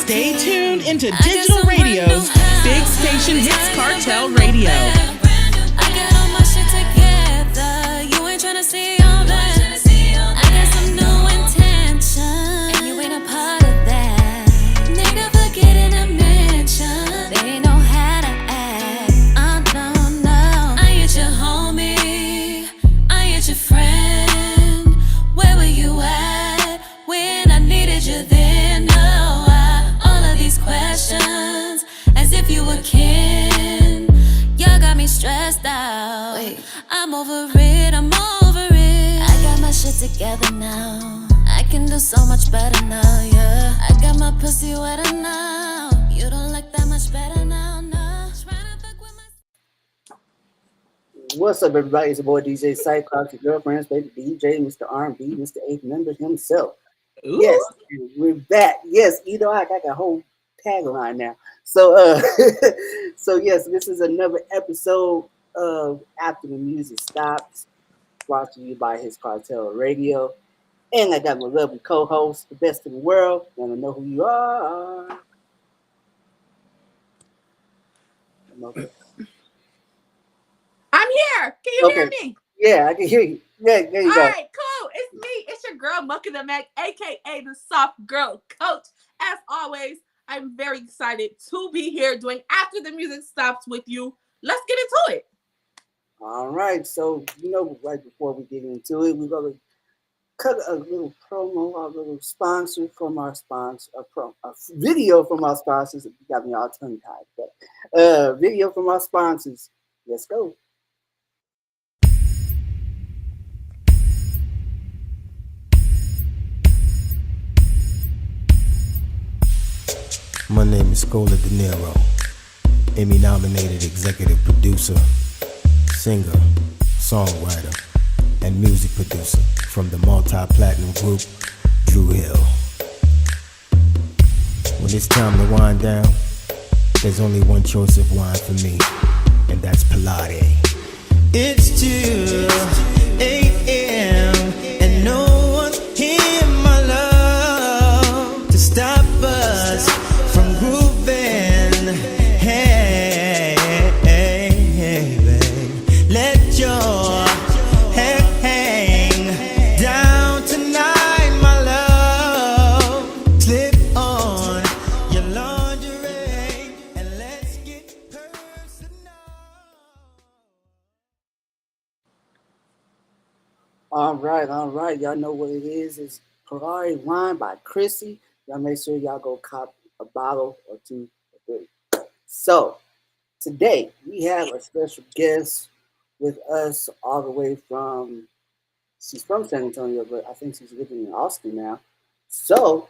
Stay tuned into Digital Radio's Big Station Hits Cartel Radio. I got all my shit together. You ain't tryna see all that. I got some new intention, and you ain't a part of that. Nigga, forgetting to mention they know how to act. No. I ain't your homie. I ain't your friend. Where were you at when I needed you then? No, all of these questions as if you were kin. Y'all got me stressed out. Wait. I'm over it. I got my shit together now. I can do so much better now, yeah. I got my pussy wetter now. You don't like that much better now, no. What's up, everybody? It's your boy DJ Cyclops, your girlfriend's favorite DJ, Mr. R&B, Mr. 8th member himself. Ooh. Yes, we're back. Yes, I got a whole tagline now. So, so yes, this is another episode of After the Music Stops, brought to you by His Cartel Radio. And I got my lovely co-host, the best in the world. Want to know who you are? I'm here. Can you hear me? Yeah, I can hear you. Yeah, there you go. All right, cool. It's me. It's your girl, Mucka the Mac, a.k.a. the Soft Girl Coach. As always, I'm very excited to be here doing After the Music Stops with you. Let's get into it. All right. So, right before we get into it, we're going to cut a little promo, a little sponsor from our sponsor, a video from our sponsors. You got me all tongue-tied. But, video from our sponsors. Let's go. My name is Scola De Niro, Emmy-nominated executive producer, singer, songwriter, and music producer from the multi-platinum group Drew Hill. When it's time to wind down, there's only one choice of wine for me, and that's Pilate. It's 2 a.m. and no one's here, my love, to stop us from grooving. Hey, babe, let your head hang down tonight, my love. Slip on your lingerie and let's get personal. All right. Y'all know what it is. It's Ferrari wine by Chrissy. Y'all make sure y'all go cop a bottle or 2 or 3. So today we have a special guest with us all the way from, she's from San Antonio, but I think she's living in Austin now. So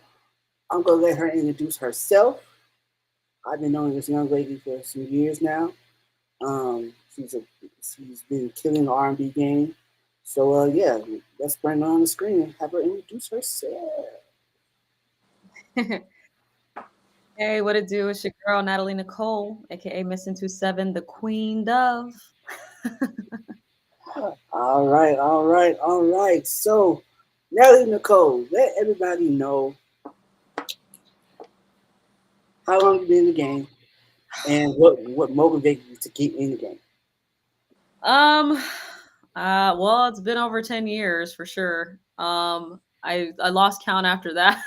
I'm going to let her introduce herself. I've been knowing this young lady for some years now. She's been killing the R&B game. So, yeah, let's bring her on the screen and have her introduce herself. Hey, what it do? It's your girl, Natalie Nichole, aka Missing 27, the Queen Dove. All right. So, Natalie Nichole, let everybody know how long you been in the game and what motivated you to get in the game. Well, it's been over 10 years for sure. I lost count after that.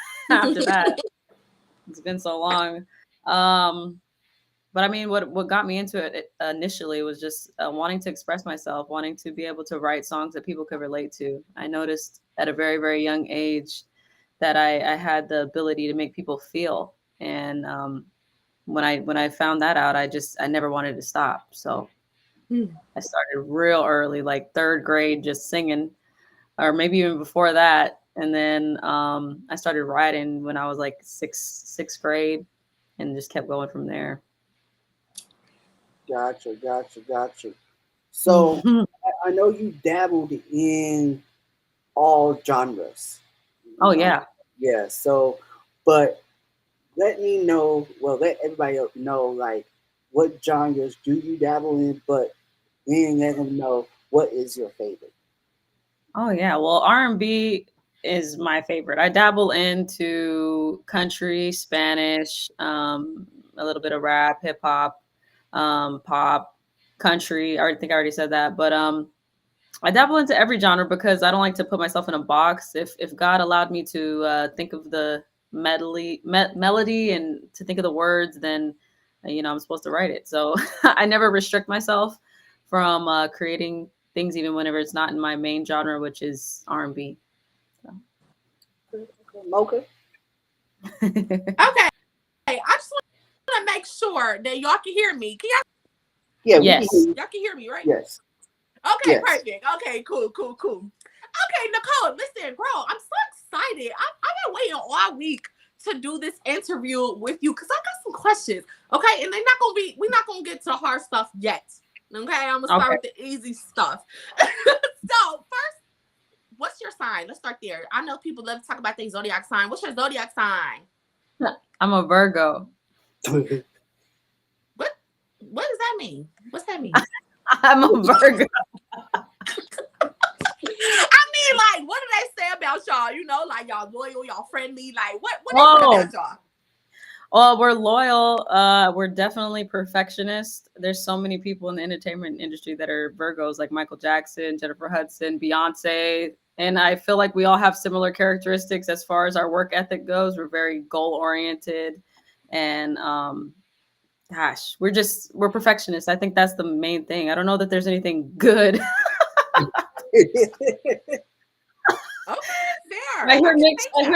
It's been so long. But I mean, what got me into it initially was just wanting to express myself, wanting to be able to write songs that people could relate to. I noticed at a very, very young age that I had the ability to make people feel. And when I found that out, I never wanted to stop. So I started real early, like 3rd grade, just singing, or maybe even before that. And then I started writing when I was like sixth grade, and just kept going from there. Gotcha. So I know you dabbled in all genres. Oh yeah. Yeah. So, but let everybody else know, like, what genres do you dabble in, but then let them know what is your favorite. Oh yeah. Well, R&B is my favorite. I dabble into country, Spanish, a little bit of rap, hip hop, pop, country. I already said that, but I dabble into every genre because I don't like to put myself in a box. If God allowed me to think of the melody and to think of the words, then I'm supposed to write it. So I never restrict myself from creating things, even whenever it's not in my main genre, which is R&B. Mocha? Okay. I just want to make sure that y'all can hear me. Can Yeah, we Yes. can hear you. y'all can hear me, right? Yes. Okay, Yes. perfect. Okay, cool. Okay, Nichole, listen, girl, I'm so excited. I've been waiting all week to do this interview with you because I got some questions. Okay, and we're not gonna get to hard stuff yet. Okay, I'm gonna start with the easy stuff. So first, what's your sign? Let's start there. I know people love to talk about their zodiac sign. What's your zodiac sign? I'm a Virgo. What does that mean? What's that mean? I'm a Virgo. I mean, like, what do they say about y'all? Like y'all loyal, y'all friendly. Like, what is it about y'all? Well, we're loyal. We're definitely perfectionists. There's so many people in the entertainment industry that are Virgos, like Michael Jackson, Jennifer Hudson, Beyonce. And I feel like we all have similar characteristics as far as our work ethic goes. We're very goal oriented, and we're perfectionists. I think that's the main thing. I don't know that there's anything good. Okay, there. I hear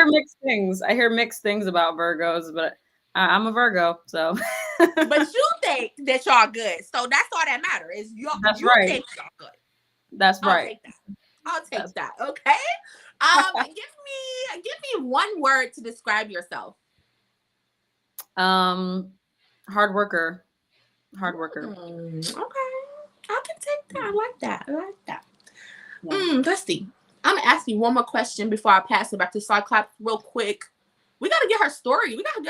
mixed things. I hear mixed things about Virgos, but I'm a Virgo, so. But you think that y'all good, so that's all that matters. Is y'all? That's you right. think y'all good? That's right. I'll take that. Okay. Give me one word to describe yourself. Hard worker. Okay, I can take that. I like that. Yeah. Let's see. I'm gonna ask you one more question before I pass it back to Cyclops real quick. We gotta get her story. We gotta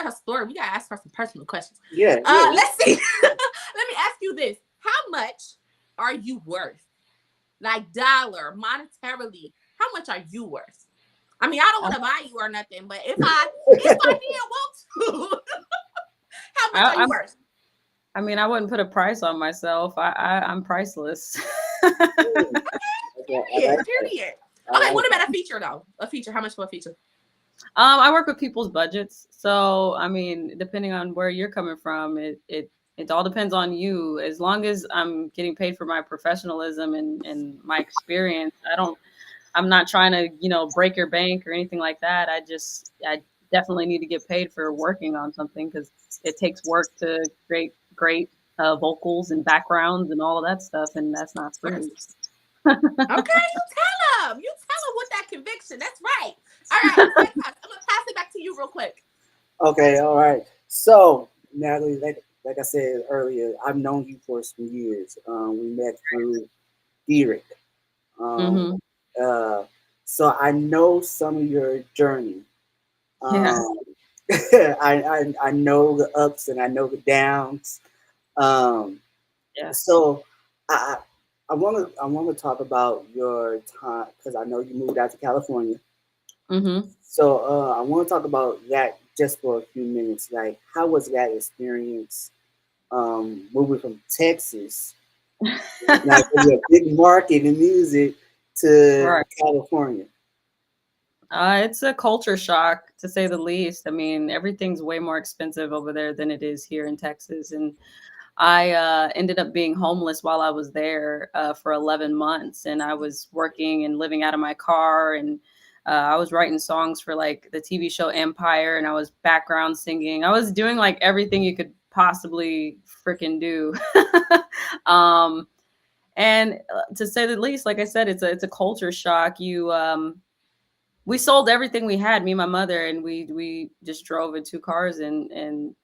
ask her some personal questions. Yeah. Let's see. Let me ask you this: how much are you worth? Like dollar, monetarily, how much are you worth? I mean, I don't want to buy you or nothing, but if I didn't want to, how much are you worth? I mean, I wouldn't put a price on myself. I'm priceless. Period. Okay, what about a feature though? A feature, how much for a feature? I work with people's budgets. So, I mean, depending on where you're coming from, it all depends on you. As long as I'm getting paid for my professionalism and my experience, I'm not trying to, break your bank or anything like that. I definitely need to get paid for working on something because it takes work to create great vocals and backgrounds and all of that stuff. And that's not free. Okay, you tell him with that conviction. That's right. All right, I'm gonna pass it back to you real quick. Okay, all right. So, Natalie, like I said earlier, I've known you for some years. We met through Derek. So I know some of your journey. Yeah. I know the ups and I know the downs. Yes. So I want to talk about your time because I know you moved out to California. So I want to talk about that just for a few minutes. Like, how was that experience moving from Texas, like a big market in music, to California? It's a culture shock, to say the least. I mean, everything's way more expensive over there than it is here in Texas. And I ended up being homeless while I was there for 11 months. And I was working and living out of my car. And I was writing songs for like the TV show Empire. And I was background singing. I was doing like everything you could possibly freaking do. And to say the least, like I said, it's a culture shock. We sold everything we had, me and my mother, and we just drove in 2 cars and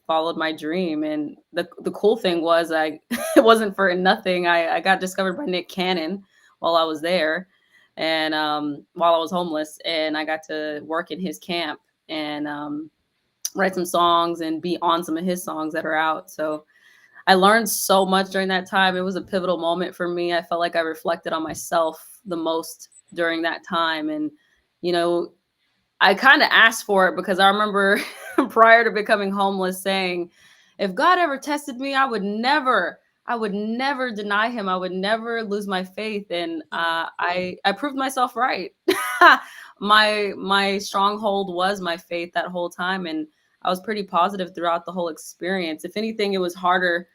followed my dream. And the cool thing was it wasn't for nothing. I got discovered by Nick Cannon while I was there, and while I was homeless, and I got to work in his camp and write some songs and be on some of his songs that are out. So I learned so much during that time. It was a pivotal moment for me. I felt like I reflected on myself the most during that time. And you know, I kind of asked for it because I remember prior to becoming homeless saying, if God ever tested me, I would never deny him. I would never lose my faith. And I proved myself right. My stronghold was my faith that whole time. And I was pretty positive throughout the whole experience. If anything, it was harder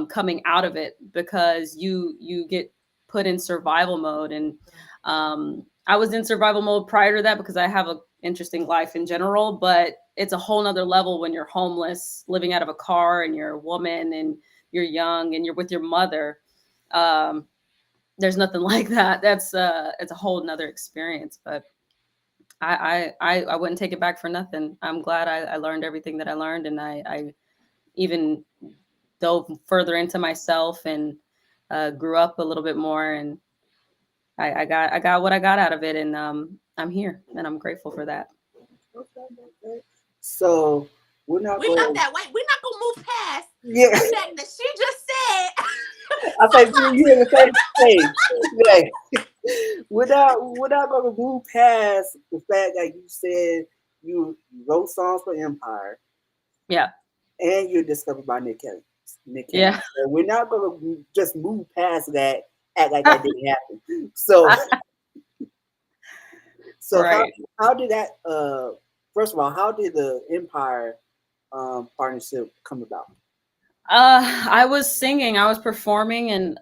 coming out of it because you get put in survival mode. And I was in survival mode prior to that because I have a interesting life in general, but it's a whole nother level when you're homeless, living out of a car, and you're a woman and you're young and you're with your mother. There's nothing like that. That's it's a whole nother experience, but I wouldn't take it back for nothing. I'm glad I learned everything that I learned, and I even dove further into myself and grew up a little bit more, and I got what I got out of it, and I'm here, and I'm grateful for that. Okay. So we're not We going. love that. Wait, we're not gonna move past Yeah, the fact that she just said. I think you in the same page. Yeah. We're not going to move past the fact that you said you wrote songs for Empire Yeah, and you're discovered by Nick Cannon. yeah. So we're not going to just move past that, act like that didn't happen. So Right. how did that? First of all, how did the Empire partnership come about? I was singing. I was performing in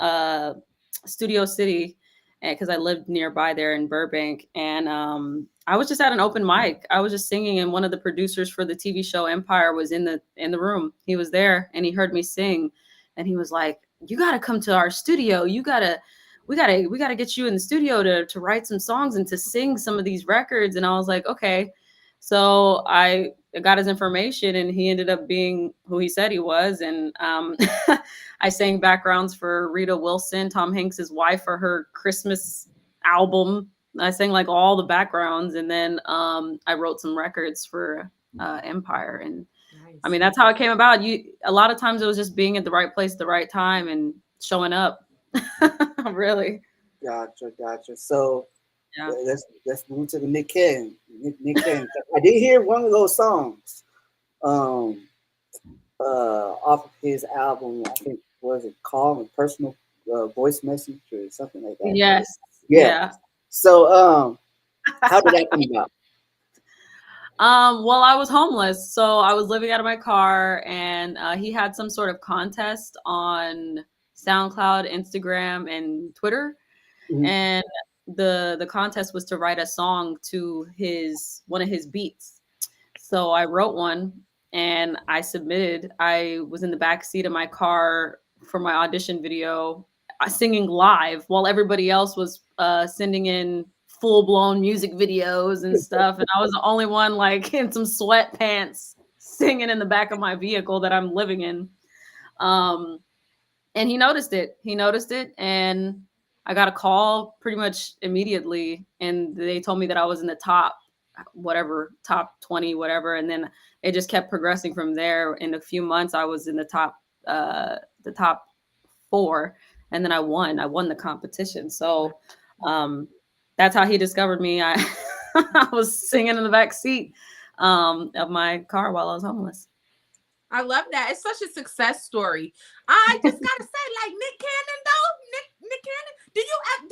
Studio City, because I lived nearby there in Burbank, and I was just at an open mic. I was just singing, and one of the producers for the TV show Empire was in the room. He was there, and he heard me sing, and he was like, "You got to come to our studio. We gotta get you in the studio to write some songs and to sing some of these records." And I was like, okay. So I got his information, and he ended up being who he said he was. And I sang backgrounds for Rita Wilson, Tom Hanks's wife, for her Christmas album. I sang like all the backgrounds, and then I wrote some records for Empire. And I mean, that's how it came about. A lot of times it was just being at the right place at the right time and showing up. Really. Gotcha. So Yeah. let's move to the Nick Cannon. Nick Cannon. I did hear one of those songs um off of his album. I think was it called a personal voice message or something like that. Yes. Yeah. Yeah. So how did that come about? Well, I was homeless, so I was living out of my car, and he had some sort of contest on SoundCloud, Instagram, and Twitter. Mhm. And the contest was to write a song to one of his beats. So I wrote one and I submitted. I was in the back seat of my car for my audition video, singing live while everybody else was sending in full-blown music videos and stuff. And I was the only one like in some sweatpants singing in the back of my vehicle that I'm living in. And he noticed it. And I got a call pretty much immediately, and they told me that I was in the top 20, whatever. And then it just kept progressing from there. In a few months, I was in the top 4, and then I won the competition. So that's how he discovered me. I was singing in the back seat of my car while I was homeless. I love that. It's such a success story. I just gotta say, like Nick Cannon, though, Nick Cannon. Do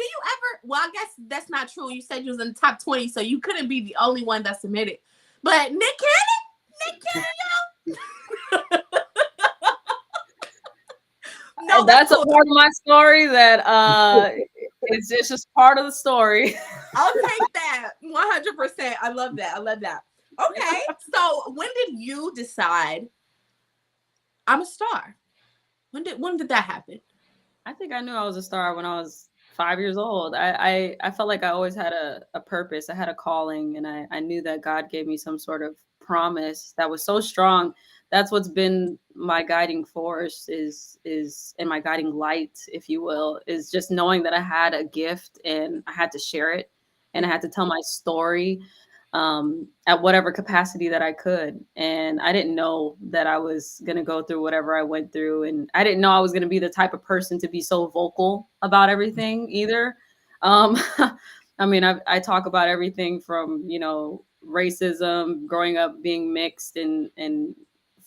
you ever? Well, I guess that's not true. You said you was in the top 20, so you couldn't be the only one that submitted. But Nick Cannon, yo. No, that's cool. a part of my story that it's just part of the story. I'll take that 100%. I love that. Okay, so when did you decide I'm a star? When did that happen? I think I knew I was a star when I was 5 years old. I felt like I always had a purpose. I had a calling, and I knew that God gave me some sort of promise that was so strong. That's what's been my guiding force is and my guiding light, if you will, is just knowing that I had a gift and I had to share it, and I had to tell my story at whatever capacity that I could. And I didn't know that I was going to go through whatever I went through. And I didn't know I was going to be the type of person to be so vocal about everything either. I mean, I talk about everything from, you know, racism, growing up being mixed and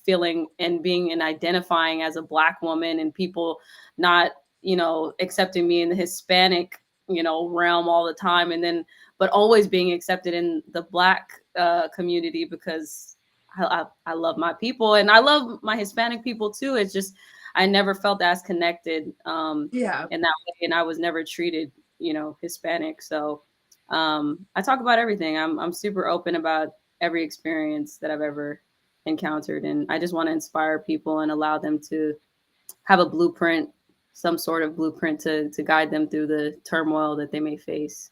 feeling and being and identifying as a Black woman and people not, you know, accepting me in the Hispanic, you know, realm all the time. And then, but always being accepted in the Black community because I love my people and I love my Hispanic people too. It's just, I never felt as connected Yeah. in that way. And I was never treated, you know, Hispanic. So I talk about everything. I'm super open about every experience that I've ever encountered. And I just want to inspire people and allow them to have a blueprint, some sort of blueprint to guide them through the turmoil that they may face.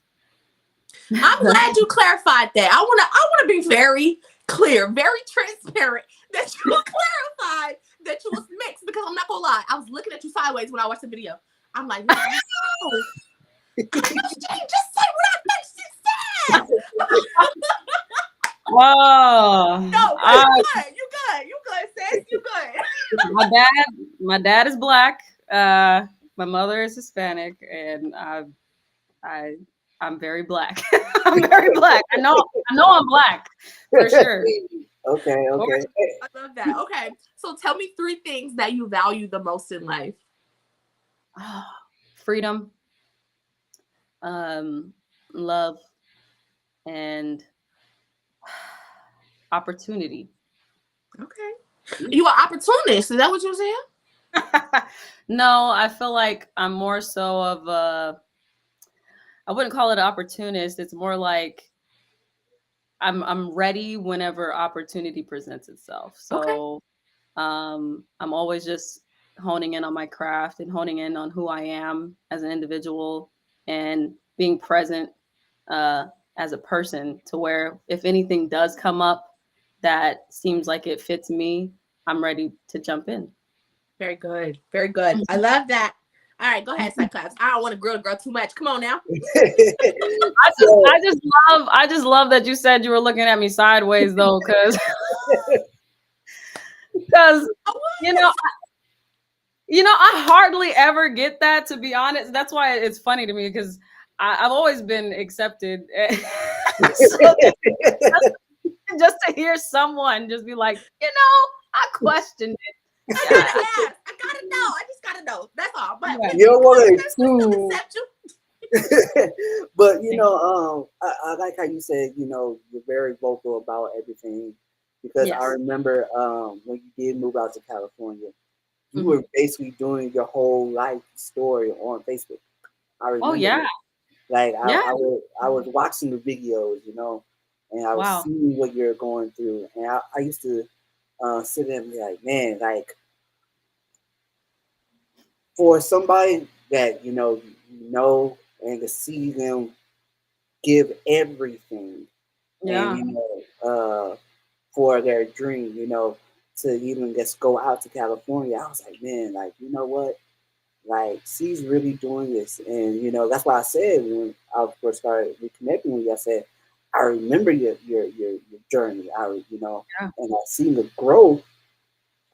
I'm glad you clarified that. I wanna be very clear, very transparent that you clarified that you was mixed because I'm not gonna lie. I was looking at you sideways when I watched the video. I'm like, no. She just said what I think she said. Whoa. No, you good, sis. You good. My dad is Black. My mother is Hispanic, and I'm very Black. I'm very Black. I know I'm Black for sure. Okay. I love that. Okay. So tell me 3 things that you value the most in life. Freedom, love, and opportunity. Okay. You are opportunist. Is that what you're saying? No, I feel like I'm more so of a, I wouldn't call it an opportunist. It's more like I'm ready whenever opportunity presents itself. So I'm always just honing in on my craft and honing in on who I am as an individual and being present as a person to where if anything does come up that seems like it fits me, I'm ready to jump in. Very good. Very good. I love that. All right, go ahead, Cyclops. I don't want to grill the girl too much. Come on now. I just love that you said you were looking at me sideways though, because you know I hardly ever get that, to be honest. That's why it's funny to me because I've always been accepted. So just to hear someone just be like, I questioned it. I gotta ask. I gotta know. I just gotta know. That's all. But you don't want to still accept you. But I like how you said, you're very vocal about everything because I remember when you did move out to California, you were basically doing your whole life story on Facebook. I remember. Oh yeah. Like I was watching the videos, and I was seeing what you're going through, and I used to sit there and be like, man, like for somebody that and to see them give everything, and for their dream, to even just go out to California, I was like, man, like you know what, like she's really doing this, and that's why I said when I first started reconnecting with you, I said I remember your journey, and I've seen the growth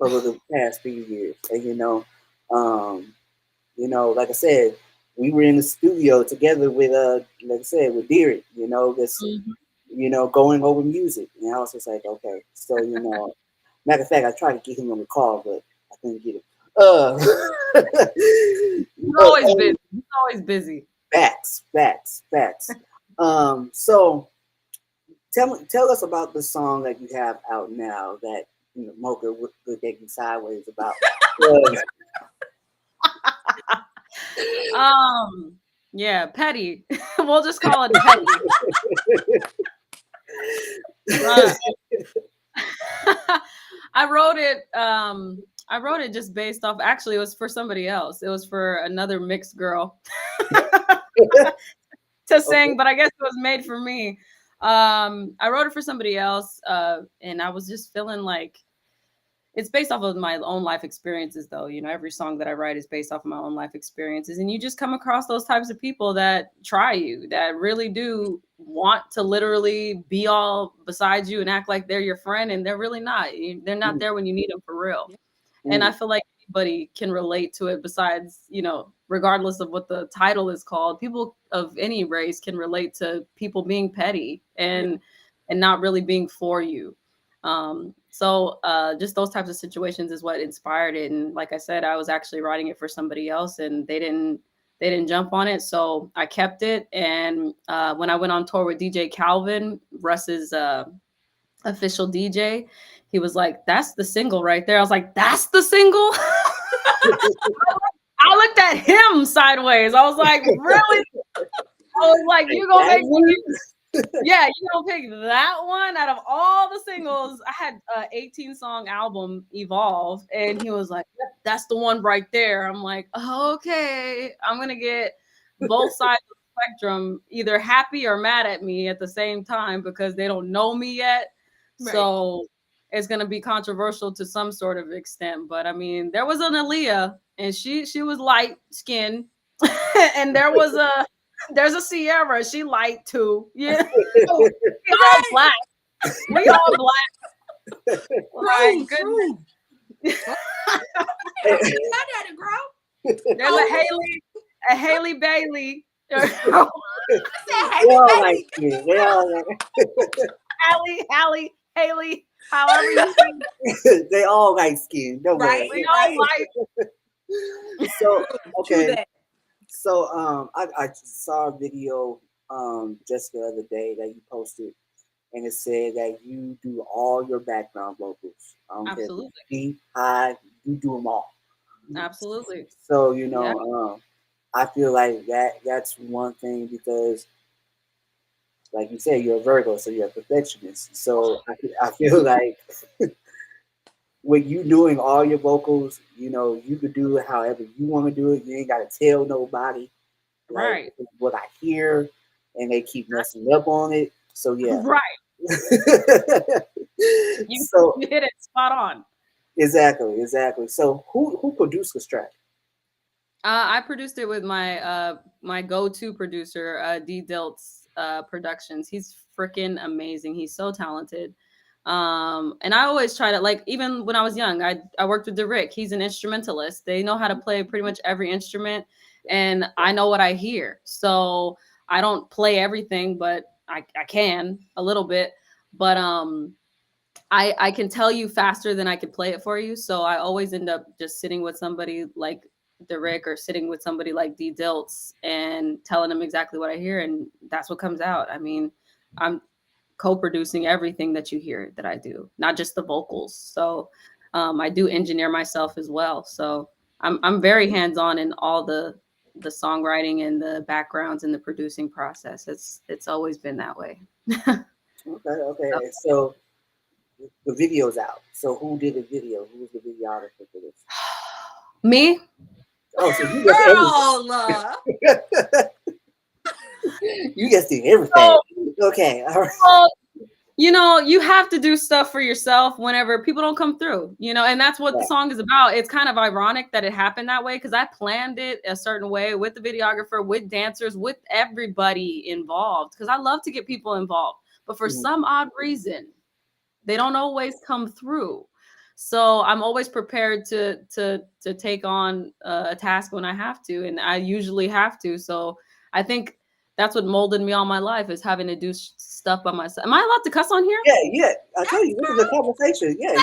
over the past few years, and like I said, we were in the studio together with like I said, with Derek, just going over music, and I was just like, okay, so matter of fact, I tried to get him on the call, but I couldn't get it. He's always busy. He's always busy. Facts. So tell us about the song that you have out now that Mocha would take you sideways about. Yeah, petty. We'll just call it petty. I wrote it just based off, actually it was for somebody else. It was for another mixed girl to sing, but I guess it was made for me. I wrote it for somebody else, and I was just feeling like it's based off of my own life experiences, though. Every song that I write is based off of my own life experiences. And you just come across those types of people that try you, that really do want to literally be all beside you and act like they're your friend. And they're really not. They're not there when you need them for real. And I feel like anybody can relate to it besides, regardless of what the title is called. People of any race can relate to people being petty and not really being for you. So just those types of situations is what inspired it. And like I said, I was actually writing it for somebody else, and they didn't jump on it, so I kept it. And when I went on tour with DJ Calvin, Russ's official DJ, he was like, "That's the single right there." I was like, "That's the single?" I looked at him sideways. I was like, "Really?" I was like, "You gonna make me?" Yeah, you gonna pick that one out of all the singles? I had an 18-song album, Evolve, and he was like, "Yep, that's the one right there." I'm like, "Okay, I'm gonna get both sides of the spectrum either happy or mad at me at the same time because they don't know me yet." Right. So it's gonna be controversial to some sort of extent. But I mean, there was an Aaliyah, and she was light skinned, and there's a Sierra. She light too. Yeah. We all black. We all black. Right. True. Not that a girl. There's a Haley Bailey. They all like skin. They all Haley, however you think. they all like skin. Don't Right. worry. We all like. So okay. True that. So I saw a video just the other day that you posted, and it said that you do all your background vocals. Absolutely. Deep, high, you do them all. Absolutely. So I feel like that's one thing because, like you said, you're a Virgo, so you're a perfectionist. So I feel like with you doing all your vocals, you could do it however you want to do it. You ain't got to tell nobody. Right. This is what I hear, and they keep messing up on it. So yeah. Right. You hit it spot on. Exactly. So who produced this track? I produced it with my my go-to producer, D Dilt's Productions. He's freaking amazing. He's so talented. And I always try to, like, even when I was young, I worked with Rick. He's an instrumentalist. They know how to play pretty much every instrument, and I know what I hear. So I don't play everything, but I can a little bit. But I can tell you faster than I could play it for you. So I always end up just sitting with somebody like Rick or sitting with somebody like D Dilts and telling them exactly what I hear, and that's what comes out. I mean, I'm co-producing everything that you hear that I do, not just the vocals. So I do engineer myself as well. So I'm very hands-on in all the songwriting and the backgrounds and the producing process. It's always been that way. Okay. So the video's out. So who did the video? Who was the videographer for this? Me? Oh, so you just Girl, you just did everything. So, okay. All right. well, you have to do stuff for yourself whenever people don't come through, and that's what the song is about. It's kind of ironic that it happened that way because I planned it a certain way with the videographer, with dancers, with everybody involved, because I love to get people involved. But for some odd reason, they don't always come through. So I'm always prepared to take on a task when I have to, and I usually have to. So I think that's what molded me all my life, is having to do stuff by myself. Am I allowed to cuss on here? Yeah. I tell you, this is a conversation. Yeah.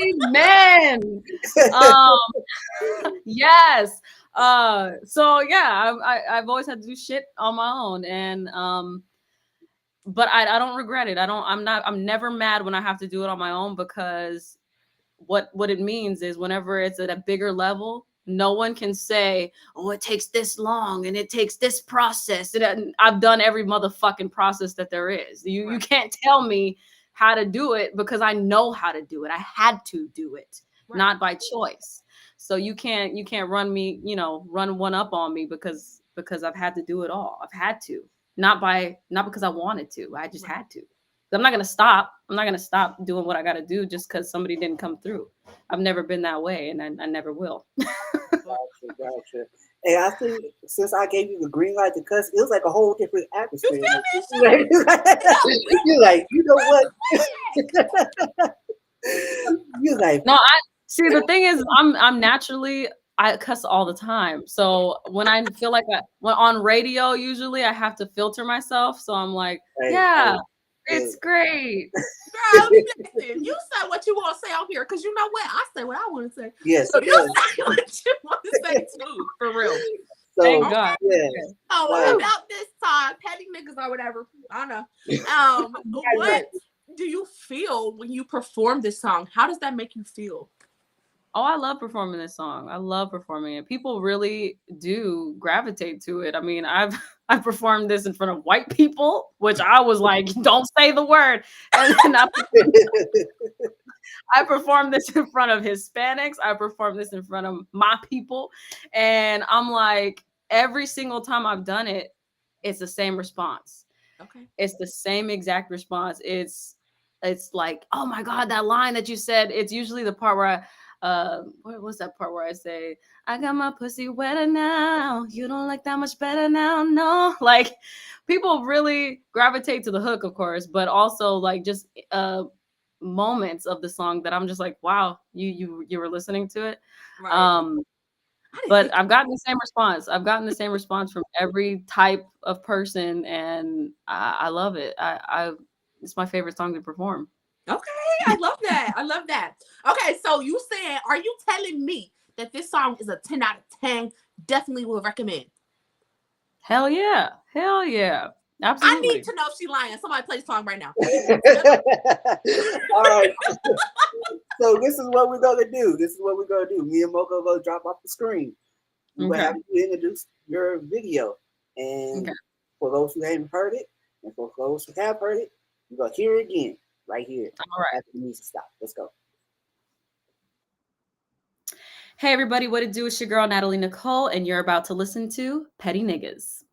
Amen. Yes. So yeah, I've always had to do shit on my own, and but I don't regret it. I'm never mad when I have to do it on my own, because what it means is whenever it's at a bigger level, no one can say, "Oh, it takes this long and it takes this process." And I've done every motherfucking process that there is. You can't tell me how to do it because I know how to do it. I had to do it, not by choice. So you can't run me, run one up on me because I've had to do it all. I've had to, not because I wanted to. I just had to. I'm not gonna stop. I'm not gonna stop doing what I gotta do just because somebody didn't come through. I've never been that way, and I never will. Gotcha. And I think since I gave you the green light to cuss, it was like a whole different atmosphere. You're like, you know what? You're like, no. See, the thing is, I'm naturally I cuss all the time. So when I feel like when on radio, usually I have to filter myself. So I'm like, yeah, it's great. Girl, listen, you say what you want to say on here, because you know what? I say what I want to say. Yes. So you say what you want to say too, for real. So, Thank God. yeah. Oh, Wow. about this time, petty niggas or whatever. I don't know. What do you feel when you perform this song? How does that make you feel? Oh, I love performing this song. I love performing it. People really do gravitate to it. I mean, I've performed this in front of white people, which I was like, don't say the word. And then I performed this in front of Hispanics. I performed this in front of my people. And I'm like, every single time I've done it, it's the same response. Okay. It's the same exact response. It's like, oh my God, that line that you said. It's usually the part where what was that part where I say, I got my pussy wetter now. You don't like that much better now. No, like people really gravitate to the hook, of course, but also like just moments of the song that I'm just like, wow, you were listening to it. Right. But I've gotten the same response. I've gotten the same response from every type of person, and I love it. It's my favorite song to perform. Okay, I love that. I love that. Okay, so you saying, are you telling me that this song is a 10 out of 10? Definitely will recommend. Hell yeah. Hell yeah. Absolutely. I need to know if she's lying. Somebody play the song right now. All right. So this is what we're gonna do. Me and Mocha will drop off the screen. We will have you introduce your video. And for those who haven't heard it, and for those who have heard it, you're gonna hear it again right here. All right. After the music stop. Let's go. Hey everybody, what it do? It's your girl Natalie Nichole, and you're about to listen to Petty Niggas.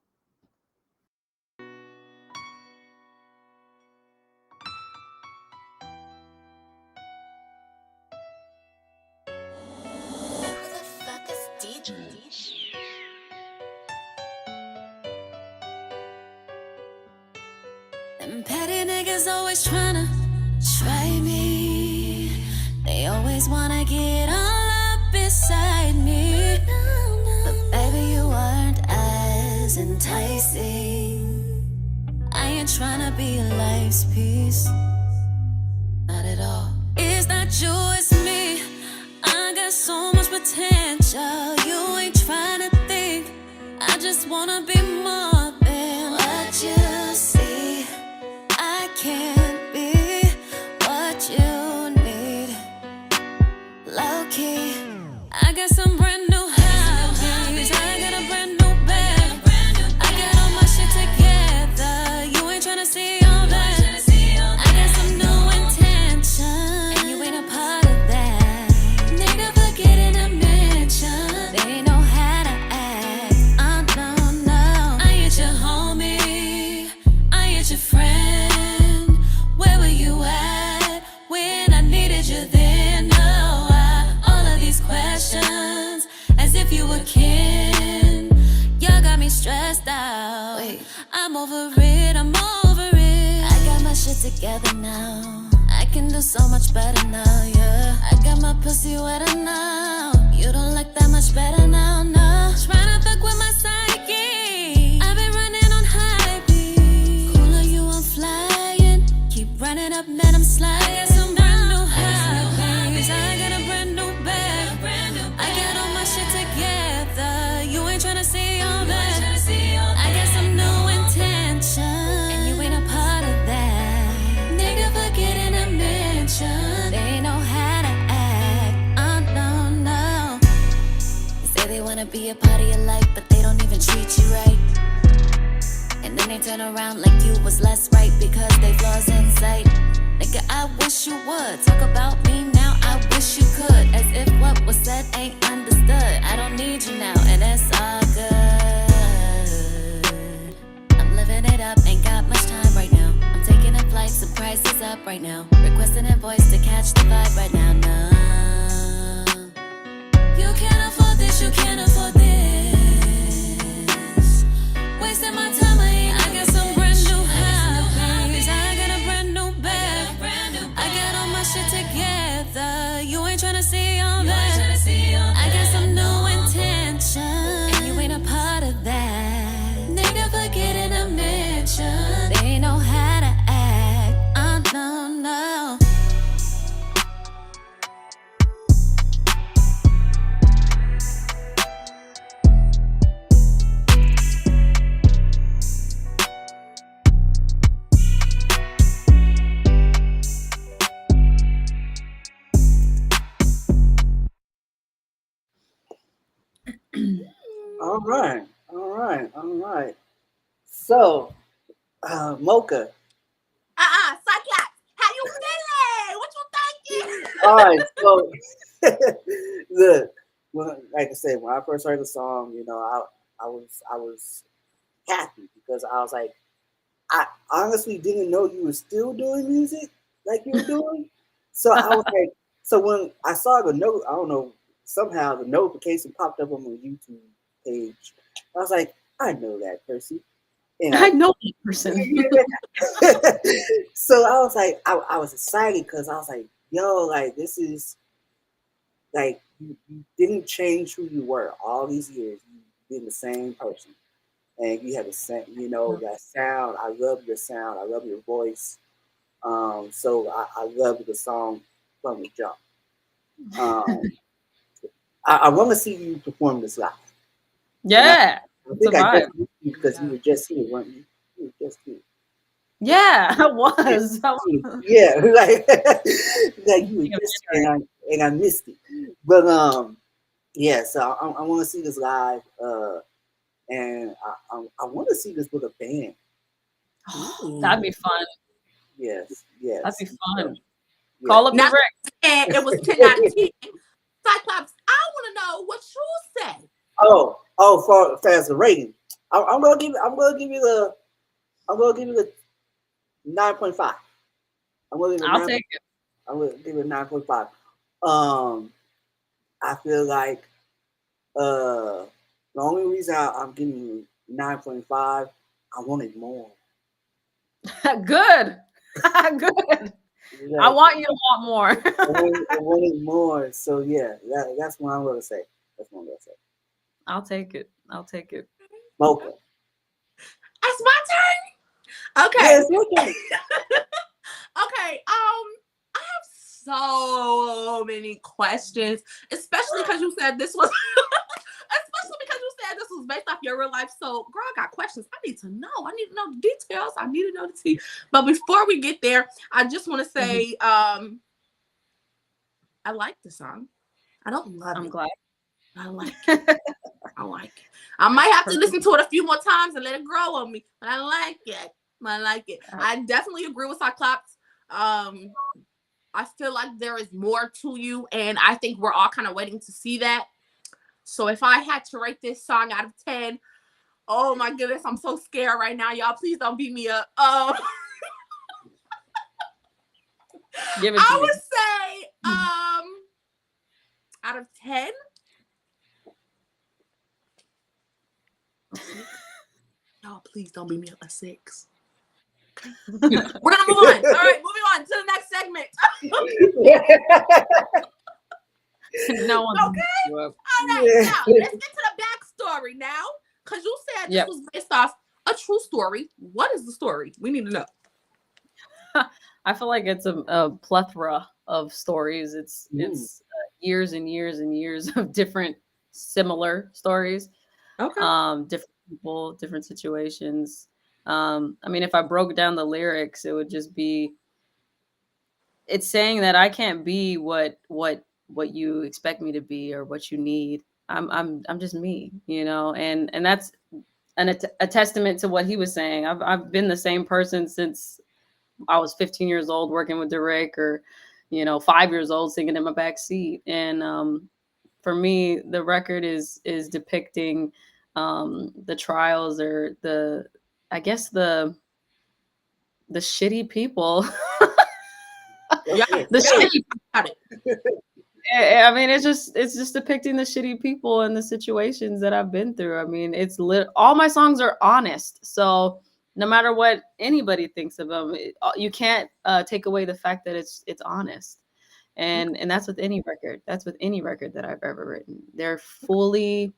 Them petty niggas always tryna try me. They always wanna get all up beside me. But baby, you aren't as enticing. I ain't tryna be your life's piece. Not at all. It's not you, it's me. I got so much potential. You ain't tryna think. I just wanna be more than what you see. I can't be what you need. Low key, I got some brand new hobbies. I got a brand new bag. I got all my shit together. You ain't tryna see all that. I got some new intention, and you ain't a part of that. Nigga, forgetting to mention they know how to act. No, I ain't your homie. I ain't your friend. Where were you at when I needed you then? No, all of these questions as if you were kin. Y'all got me stressed out. Wait, I'm over it. I got my shit together now. I can do so much better now, yeah. I got my pussy wetter now. You don't like that much better now, no. Tryna fuck with my psyche. I've been running on high beat. Cool on you, I'm flying. Keep running up, then I'm sliding. I got some brand new hobbies. I got a brand new bag. I got all my shit together. You ain't tryna see all that. I got some new intention, and you ain't a part of that. Nigga, forgetting to mention they know how to act. No. They say they wanna be a part of your life, but they don't even treat you right. And then they turn around like you was less right because they flaws in sight. Nigga, I wish you would talk about me now. I wish you could, as if what was said ain't understood. I don't need you now, and it's all good. I'm living it up, ain't got much time right now. I'm taking a flight, so price is up right now. Requesting a voice to catch the vibe right now. No, you can't afford this, you can't afford this. Wasting my time, I got some brand new hobbies. I got a brand new bag. I got all my shit together. You ain't tryna see all that. I got some new right, all right. So, Mocha. Cyclops, how you feeling? What you thinking? All right, so look, like I said, when I first heard the song, I was happy because I was like, I honestly didn't know you were still doing music like you were doing. So I was like, so when I saw the note, I don't know, somehow the notification popped up on my YouTube page. I was like, I know that person. And I know that person. so I was like, I was excited because I was like, yo, like this is like you didn't change who you were all these years. You've been the same person. And you have the same, that sound. I love your sound. I love your voice. So I love the song from the jump. Um, I want to see you perform this live. Yeah. I think a I vibe. just missed you because you were just here, weren't you? You were just here. Yeah, I was. Yeah, like you were just here and I missed it. But yeah. So I want to see this live, and I want to see this with a band. That'd be fun. Yes, That'd yes, be fun. yeah. Call up the Now, Rick. and it was 10 out of 10. Cyclops, I want to know what you say. For as a rating, I'm gonna give you the 9.5. I'm gonna give it I'll 9. take it. I'm gonna give it 9.5. Um, I feel like the only reason I'm giving you 9.5, I wanted more. Good. Good. I want you to want more. I wanted more. So yeah, that's what I'm gonna say. That's what I'm gonna say. I'll take it. I'll take it. Mocha. It's my turn. Okay. Yes, okay. Okay. I have so many questions, especially because you said this was especially because you said this was based off your real life. So, girl, I got questions. I need to know. I need to know the details. I need to know the tea. But before we get there, I just want to say, I like the song. I don't love I'm it. glad. I like it. I like it. I might have to listen to it a few more times and let it grow on me, but I like it. I like it. I definitely agree with Cyclops. I feel like there is more to you, and I think we're all kind of waiting to see that. So if I had to rate this song out of 10, oh my goodness, I'm so scared right now, y'all. Please don't beat me up. Give it to I me. would say out of 10. Y'all, please don't beat me up a 6. Okay. We're gonna move on. All right, moving on to the next segment. No one. Okay. All right. Now let's get to the backstory now, because you said this was based off a true story. What is the story? We need to know. I feel like it's a plethora of stories. It's years and years and years of different similar stories. Okay. Different people, different situations. I mean, if I broke down the lyrics, it would just be, it's saying that I can't be what you expect me to be or what you need. I'm just me, and that's a testament to what he was saying. I've been the same person since I was 15 years old working with Derek, or 5 years old singing in my back seat. And for me, the record is depicting the trials, or I guess the shitty people. The shitty. I mean, it's just depicting the shitty people and the situations that I've been through. I mean, all my songs are honest. So no matter what anybody thinks of them, you can't take away the fact that it's honest. And that's with any record. That's with any record that I've ever written. They're fully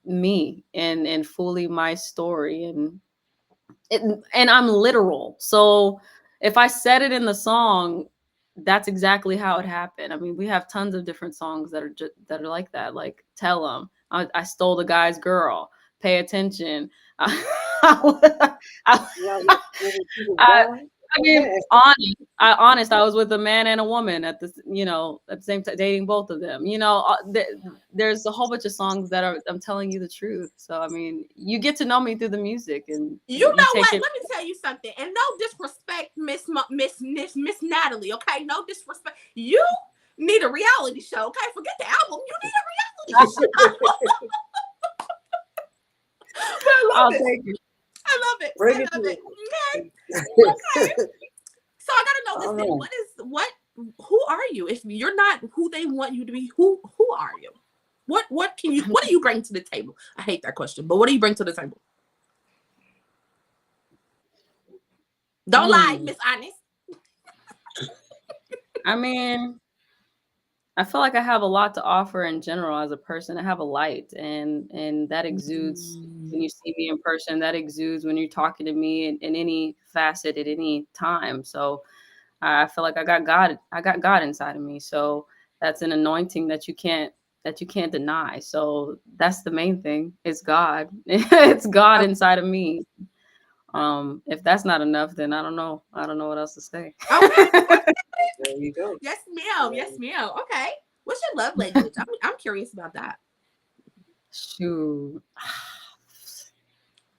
me and fully my story, and I'm literal. So if I said it in the song, that's exactly how it happened. I mean, we have tons of different songs that are like that. Like Tell 'Em, I stole the guy's girl. Pay attention. I I mean, honest. I was with a man and a woman at the, at the same time, dating both of them. There's a whole bunch of songs that I'm telling you the truth. So I mean, you get to know me through the music, and You know take what? it. Let me tell you something. And no disrespect, Miss Natalie. Okay, no disrespect. You need a reality show. Okay, forget the album. You need a reality show. But I'll take it. I love it. Bring I it love to it. Okay. So I gotta know this thing. Who are you? If you're not who they want you to be, who are you? What do you bring to the table? I hate that question, but what do you bring to the table? Don't lie, Miss Honest. I mean, I feel like I have a lot to offer in general as a person. I have a light, and that exudes when you see me in person. That exudes when you're talking to me in any facet at any time. So I feel like I got God. I got God inside of me. So that's an anointing that you can't deny. So that's the main thing. It's God. It's God inside of me. If that's not enough, then I don't know. I don't know what else to say. Okay. There you go. Yes, ma'am. Yes, ma'am. Okay. What's your love language? I'm curious about that. Shoot.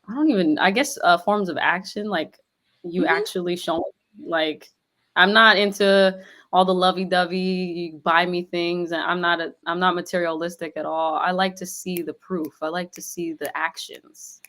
I guess forms of action, like you actually show me. Like, I'm not into all the lovey-dovey, you buy me things, and I'm not materialistic at all. I like to see the proof. I like to see the actions.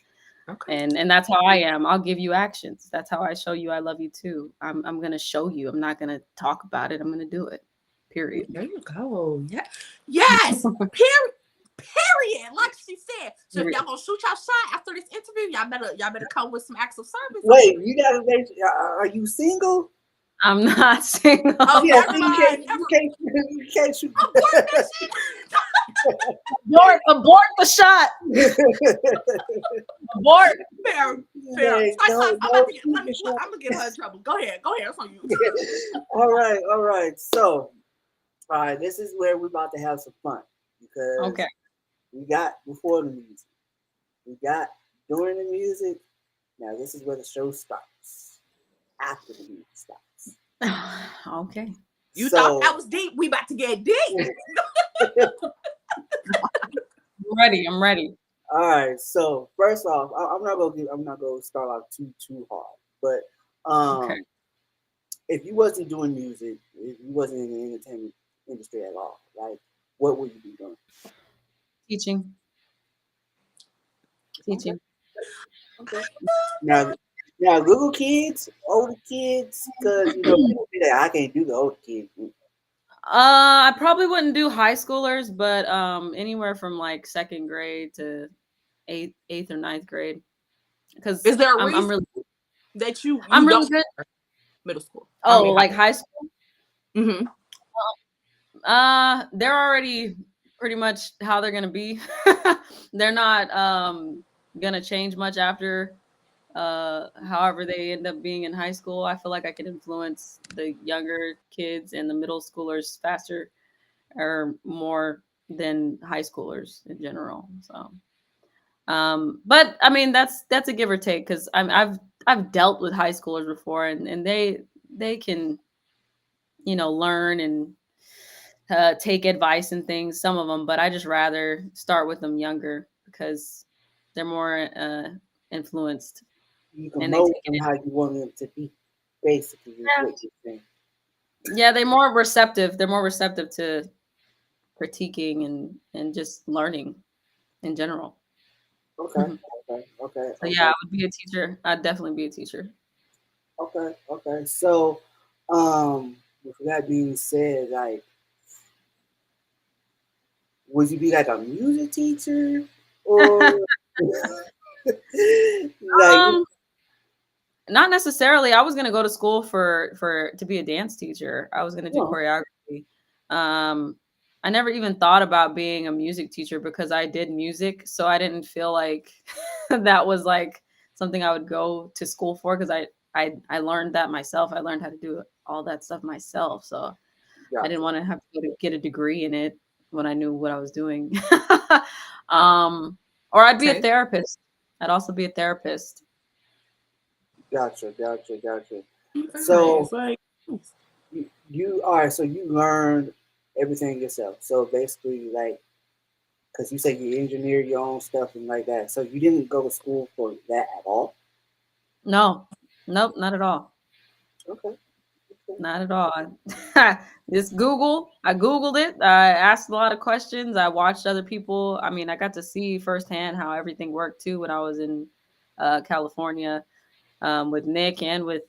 Okay. And that's how I am. I'll give you actions. That's how I show you I love you too. I'm gonna show you. I'm not gonna talk about it. I'm gonna do it. Period. There you go. Yeah. Yes. Period. Like she said. So if y'all gonna shoot y'all shot after this interview, y'all better come with some acts of service. Wait, you gotta make. Are you single? I'm not single. Oh, Yeah, never mind. you can't shoot. Abort that shit. Abort the shot. Abort. Fair. Hey, I'm gonna get her in trouble. Go ahead. It's on you. All right. So, all right, this is where we're about to have some fun because we got before the music, we got during the music. Now this is where the show starts. After the music stops. Okay. You thought that was deep. We about to get deep. I'm ready. All right. So first off, I'm not gonna start off too hard, but if you wasn't doing music, if you wasn't in the entertainment industry at all, like what would you be doing? Teaching. Okay. Now, little kids, older kids, because people say that I can't do the older kids. I probably wouldn't do high schoolers, but anywhere from like second grade to eighth or ninth grade. Because is there a reason I'm really that you I'm don't really good. Middle school? Like high school? Mm-hmm. They're already pretty much how they're gonna be. They're not gonna change much after however they end up being in high school. I feel like I can influence the younger kids and the middle schoolers faster or more than high schoolers in general. So but I mean that's a give or take, because I've dealt with high schoolers before, and they can learn and take advice and things, some of them, but I just rather start with them younger because they're more influenced. You can mold them how you want them to be, basically, is what you're saying. Yeah, they're more receptive. They're more receptive to critiquing and just learning in general. Okay. So yeah, I would be a teacher. I'd definitely be a teacher. Okay. So, with that being said, like, would you be like a music teacher or like? Not necessarily. I was gonna go to school to be a dance teacher. I was gonna do choreography. I never even thought about being a music teacher because I did music, so I didn't feel like that was like something I would go to school for, because I learned that myself. I learned how to do all that stuff myself, so I didn't want to have to get a degree in it when I knew what I was doing. Or I'd be a therapist. I'd also be a therapist. Gotcha. So Nice. Like, you are so you learned everything yourself. So basically, like, because you say you engineer your own stuff and like that. So you didn't go to school for that at all. No, nope, not at all. Okay. Okay. Not at all. Just Google. I Googled it. I asked a lot of questions. I watched other people. I mean, I got to see firsthand how everything worked too when I was in California with Nick and with,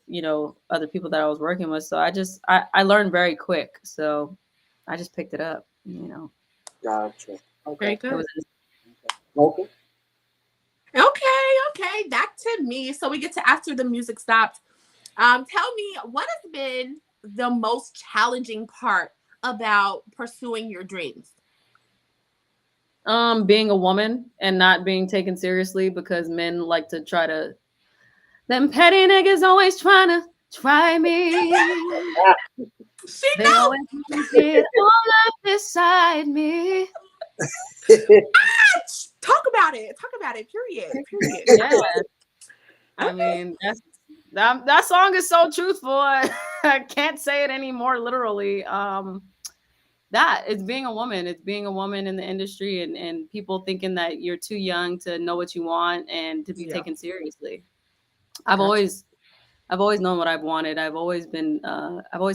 other people that I was working with. So I learned very quick. So I just picked it up. Gotcha. very Okay. It good. was Okay. Okay. Back to me. So we get to after the music stopped. Tell me what has been the most challenging part about pursuing your dreams? being a woman and not being taken seriously because men like to try to them petty niggas always trying to try me. She They knows. always want to get all up beside me. Talk about it. Talk about it. Period. Period. Yeah, I Okay. mean that song is so truthful. I can't say it any more literally. That it's being a woman. It's being a woman in the industry and people thinking that you're too young to know what you want and to be Yeah. taken seriously. I've Gotcha. always I've always known what I've wanted. I've always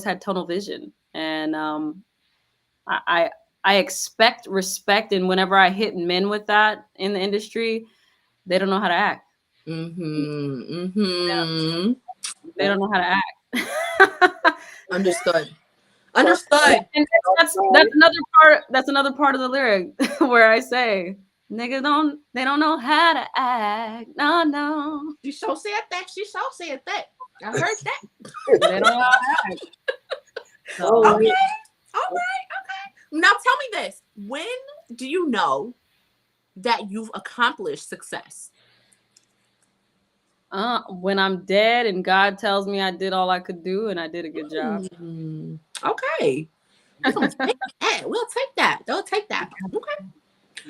had tunnel vision and I, I I expect respect, and whenever I hit men with that in the industry, they don't know how to act. Mm-hmm. Mm-hmm. They don't know how to act. Understood. Well, Understood. And that's another part. That's another part of the lyric where I say, "Niggas don't know how to act. No, no, She so said that. She so said that. I heard that. they don't know how to act." all So, right. Okay. All right. Okay. Now tell me this. When do you know that you've accomplished success? when I'm dead and God tells me I did all I could do and I did a good job. Okay. We're gonna take that. We'll take that. They'll take that. Okay.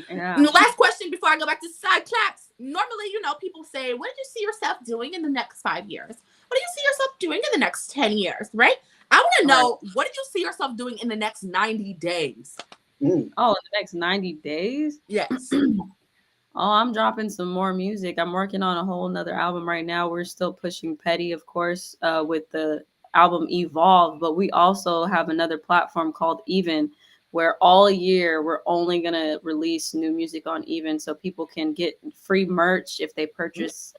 Yeah. And the last question before I go back to side claps. Normally, people say, what do you see yourself doing in the next 5 years? What do you see yourself doing in the next 10 years? Right? I want to Right. know, what did you see yourself doing in the next 90 days? Mm. Oh, in the next 90 days? Yes. Oh, I'm dropping some more music. I'm working on a whole nother album right now. We're still pushing Petty, of course, with the album Evolve, but we also have another platform called Even, where all year we're only going to release new music on Even so people can get free merch if they purchase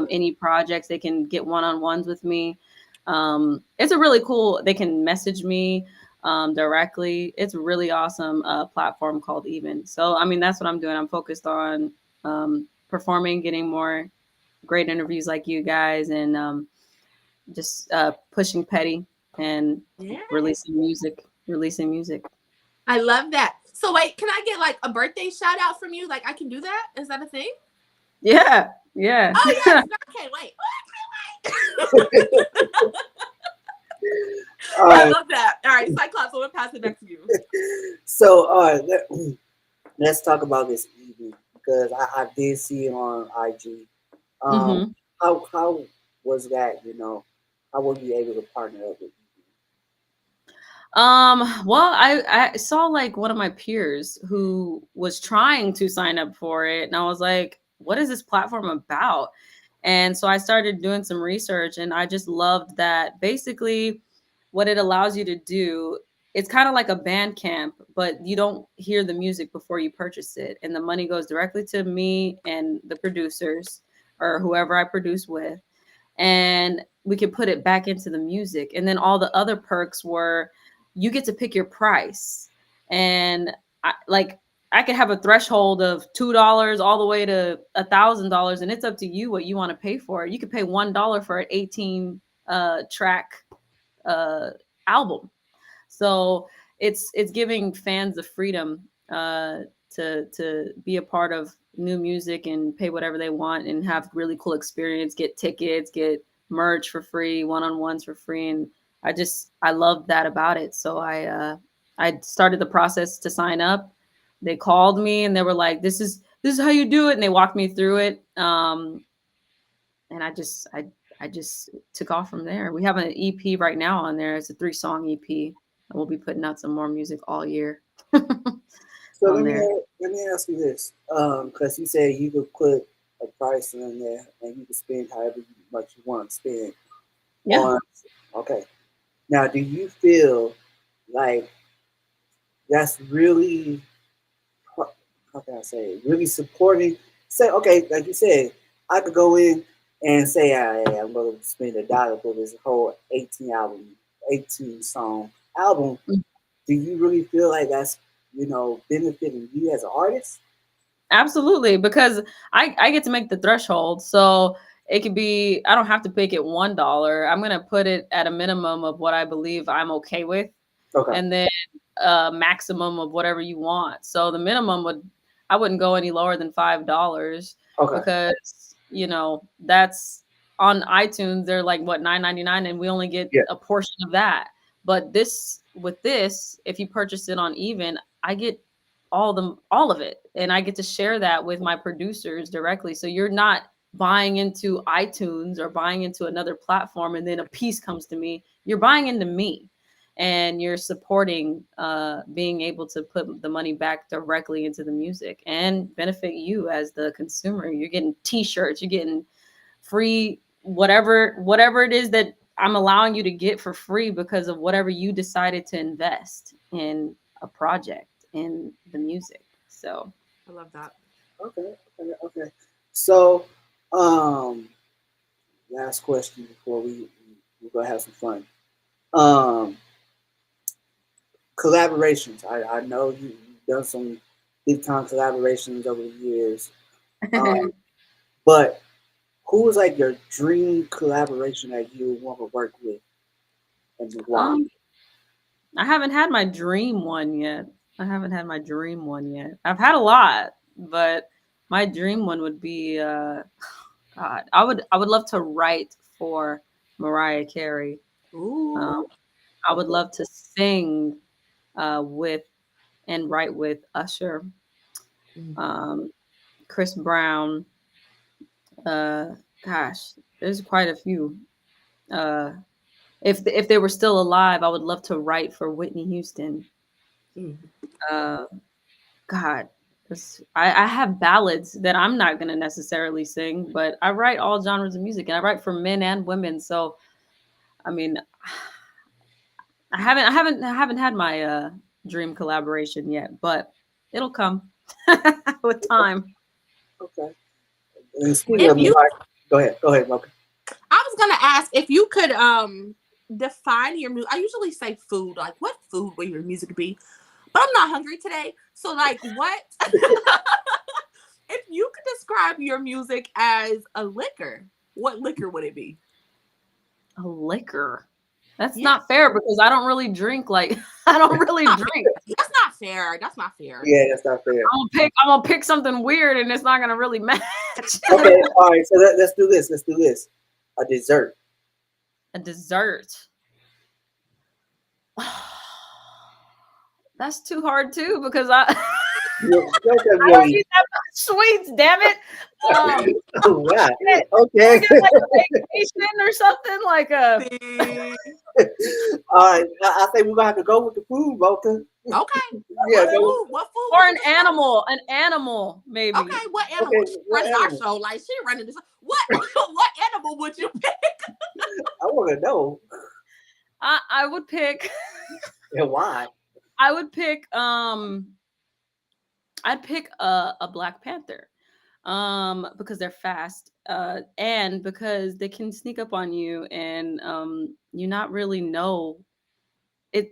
any projects. They can get one-on-ones with me. It's a really cool, they can message me directly. It's a really awesome platform called Even. So, I mean, that's what I'm doing. I'm focused on performing, getting more great interviews like you guys, and just pushing Petty and Yeah. releasing music. Releasing music. I love that. So wait, can I get like a birthday shout out from you? Like I can do that? Is that a thing? Yeah, yeah. Oh yes. I can't wait. I love that. All right, Cyclops, I'm gonna pass it back to you. So, let's talk about this evening because I did see it on IG. hmm How was that? How were you able to partner up with? Well, I saw like one of my peers who was trying to sign up for it, and I was like, what is this platform about? And so I started doing some research, and I just loved that basically what it allows you to do, it's kind of like a band camp, but you don't hear the music before you purchase it, and the money goes directly to me and the producers or whoever I produce with, and we could put it back into the music. And then all the other perks were you get to pick your price. And I could have a threshold of $2 all the way to $1,000, and it's up to you what you want to pay for it. You could pay $1 for an 18 track album. So it's giving fans the freedom to be a part of new music and pay whatever they want and have really cool experience, get tickets, get merch for free, one-on-ones for free. And I love that about it. So I started the process to sign up. They called me and they were like, this is how you do it. And they walked me through it. And I I just took off from there. We have an EP right now on there. It's a 3-song EP. And we'll be putting out some more music all year So on there. let me ask you this, because you said you could put a price in there and you can spend however much you want to spend Yeah. on. Okay. Now, do you feel like that's really, how can I say, it, really supporting? Say, okay, like you said, I could go in and say, hey, I'm going to spend $1 for this whole 18 song album. Mm. Do you really feel like that's, benefiting you as an artist? Absolutely, because I get to make the threshold. So it could be, I don't have to pick it $1. I'm gonna put it at a minimum of what I believe I'm okay with, Okay. and then a maximum of whatever you want. So the minimum I wouldn't go any lower than $5 Okay. because that's on iTunes. They're like what, $9.99, and we only get Yeah. a portion of that. But with this, if you purchase it on Even, I get all of it, and I get to share that with my producers directly. So you're not buying into iTunes or buying into another platform and then a piece comes to me. You're buying into me, and you're supporting being able to put the money back directly into the music and benefit you as the consumer. You're getting t-shirts, you're getting free whatever it is that I'm allowing you to get for free because of whatever you decided to invest in a project in the music. So I love that. Okay. So, last question before we're gonna have some fun. Collaborations. I know you've done some big time collaborations over the years. But who was like your dream collaboration that you want to work with, and why? I haven't had my dream one yet. I've had a lot, but my dream one would be God. I would love to write for Mariah Carey. Ooh. I would love to sing with and write with Usher, Chris Brown. Gosh, there's quite a few. Uh, if they were still alive, I would love to write for Whitney Houston. Uh, God, I have ballads that I'm not going to necessarily sing, but I write all genres of music, and I write for men and women. So, I mean, I haven't had my dream collaboration yet, but it'll come with time. Okay. And speaking If of you, Mariah, go ahead, Mocha. I was gonna ask if you could define your music. I usually say food, like what food would your music be? But I'm not hungry today, so like what? If you could describe your music as a liquor, what liquor would it be? A liquor. That's Yeah. not fair because I don't really drink. Like I don't really drink. That's not fair. That's not fair. Yeah, that's not fair. I'm gonna pick something weird, and it's not gonna really match. Okay, all right. So let's do this. Let's do this. A dessert. A dessert. That's too hard too because I don't eat that much sweets. Damn it! Oh, wow. Can Okay. we get like a vacation or something like a. All right. I think we're gonna have to go with the food, Mocha. Okay. Yeah. What food? Or would an you describe? animal, maybe. Okay, what animal? Okay, She what running our animal? show like she running this. What what animal would you pick? I want to know. I would pick. And why? I would pick. I'd pick a Black Panther, because they're fast, and because they can sneak up on you, and you not really know.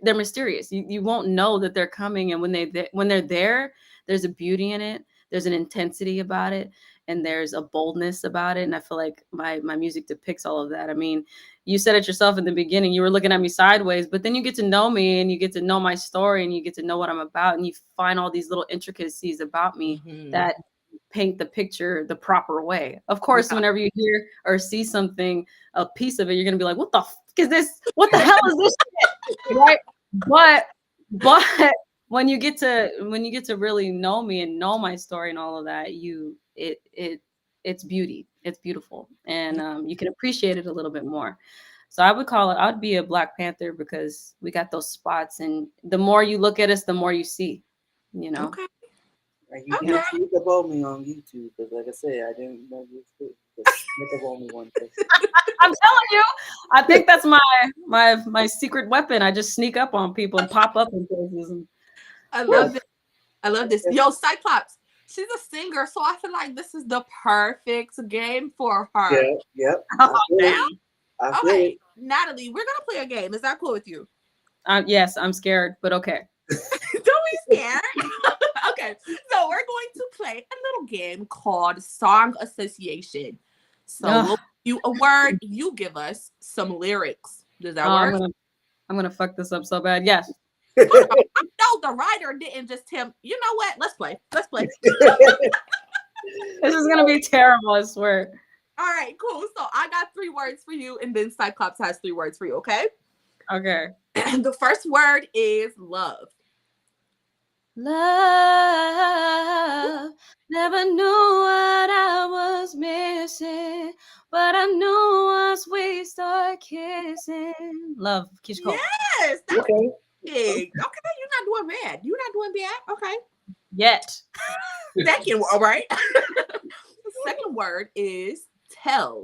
They're mysterious. You won't know that they're coming, and when they're there, there's a beauty in it. There's an intensity about it, and there's a boldness about it. And I feel like my music depicts all of that. I mean, you said it yourself in the beginning. You were looking at me sideways, but then you get to know me, and you get to know my story, and you get to know what I'm about, and you find all these little intricacies about me that paint the picture the proper way. Of course, whenever you hear or see something, a piece of it, you're gonna be like, "What the f- is this? What the hell is this?" Shit? Right? But when you get to really know me and know my story and all of that, it it's beauty. It's beautiful, and you can appreciate it a little bit more. So I would be a Black Panther because we got those spots, and the more you look at us, the more you see. You know. Okay. And you Okay. can sneak up on me on YouTube because, like I said, I didn't know you could sneak up on me one day. I'm telling you, I think that's my secret weapon. I just sneak up on people and pop up in places. And, I love this. I love this. Yo, Cyclops. She's a singer, so I feel like this is the perfect game for her. Yep. Okay, Natalie, we're gonna play a game. Is that cool with you? Yes, I'm scared, but okay. Don't be scared. Okay, so we're going to play a little game called Song Association. So we'll give you a word, you give us some lyrics. Does that work? I'm gonna fuck this up so bad. Yes. I know the writer didn't just tell. You know what? Let's play. Let's play. This is gonna be terrible, I swear. All right, cool. So I got 3 words for you, and then Cyclops has 3 words for you. Okay. Okay. The first word is love. Love, never knew what I was missing, but I knew once we start kissing. Love, Keisha Cole. Yes, that's Okay. big. Okay, you're not doing bad. You're not doing bad. Okay. Yet. Second, all right. The second word is tell.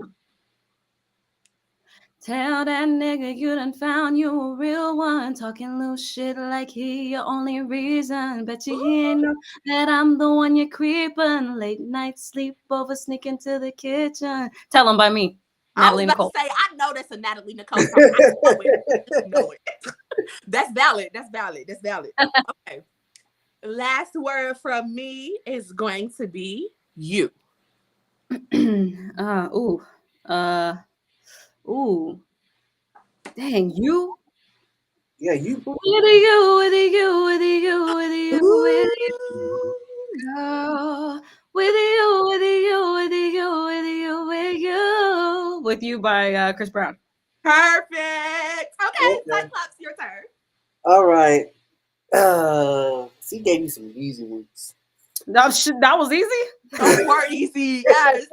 Tell that nigga you done found you a real one. Talking loose shit like he your only reason. Bet you he ain't know that I'm the one you're creeping. Late night sleepover, sneak into the kitchen. Tell him by me, Natalie I was Nichole. about to say, I know that's a Natalie Nichole song. I know it. That's valid. That's valid. That's valid. Okay. Last word from me is going to be you. Ooh. Dang, you? Yeah, you. With you, girl. With you by Chris Brown. Perfect. Okay, Cyclops, your turn. All right. She gave you some easy ones. That was easy? Those were easy, yes.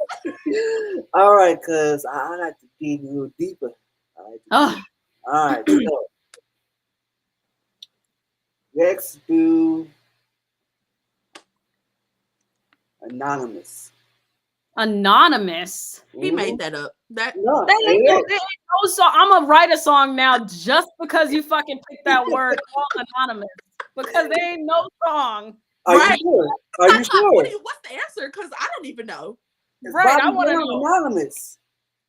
All right, because I like to dig a little deeper. All right, so let's do anonymous. Anonymous. He made that up. That No, They ain't no song. I'm gonna write a song now just because you fucking picked that word called anonymous. Because there ain't no song. Are Right. you sure? Are you sure? What's the answer? Because I don't even know. It's Right, Bobby I want to Brown, know. anonymous.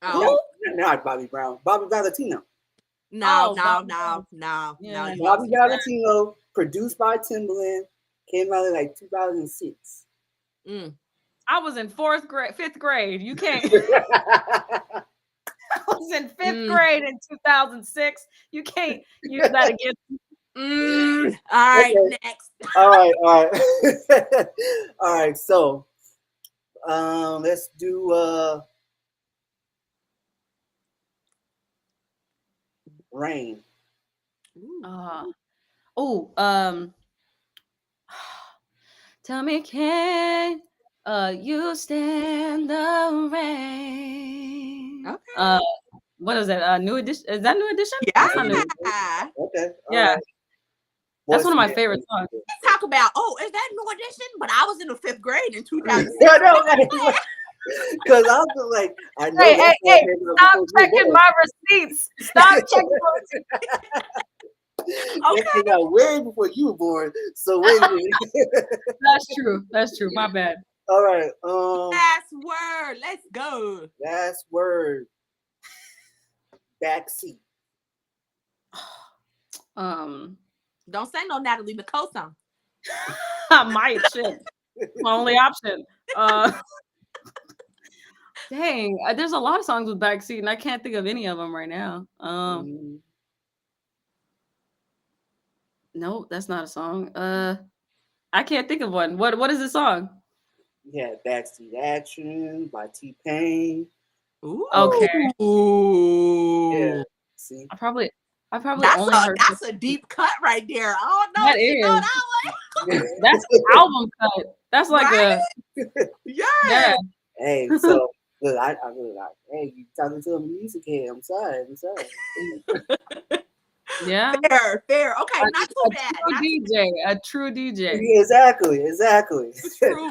Oh. Not Bobby Brown. Bobby Valentino. No. Yeah. Bobby Valentino, produced by Timbaland, came out in like 2006. I was in 5th grade. You can't. I was in 5th grade in 2006. You can't use that against me. All right, Okay. next. All right. All right, so let's do rain. Tell me, can you stand the rain? Okay. What is that? New edition? Is that New Edition? Yeah. That's not New Edition. Okay. Yeah. Right. That's one of my favorite songs. Talk about, is that New Edition? But I was in the 5th grade in 2006. Yeah, no, because I was like, I know. Hey, stop checking my receipts. Stop checking my receipts. Okay. Came out way before you were born. So wait a minute. That's true. My bad. All right. Last word. Let's go. Last word. Backseat. Don't say no Natalie Nichole song. I might shit. My only option. Dang, there's a lot of songs with backseat, and I can't think of any of them right now. No, that's not a song. I can't think of one. What is the song? Yeah, Backseat Action by T-Pain. Ooh. Okay. Ooh. Yeah. See? I probably That's only heard that's a deep cut right there. Oh no, that you know is. that one. That's an album cut. That's like Right? yeah. Hey, so look, I look like, hey, you talking to a music head. I'm sorry. Yeah. Fair. Okay, not too A bad. true DJ. A true DJ. Yeah, exactly. True.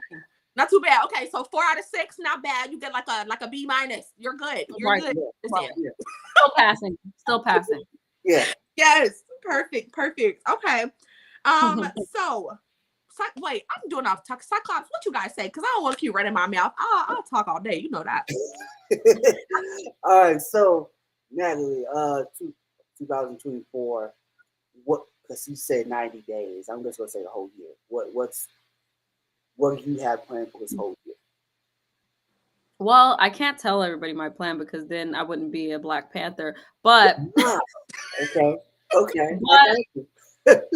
Not too bad. Okay, so 4 out of 6, not bad. You get like a B minus. You're good. You're Right. good. Right. Yeah. Still passing. Still passing. Yeah. Yes. Perfect. Okay. So wait, I'm doing off talk. Cyclops, what you guys say? Because I don't want to keep running my mouth. I'll talk all day. You know that. All right, so Natalie, 2024. What? Because you said 90 days. I'm just gonna say the whole year. What do you have planned for this whole year? Well, I can't tell everybody my plan because then I wouldn't be a Black Panther. But Okay. I but got you.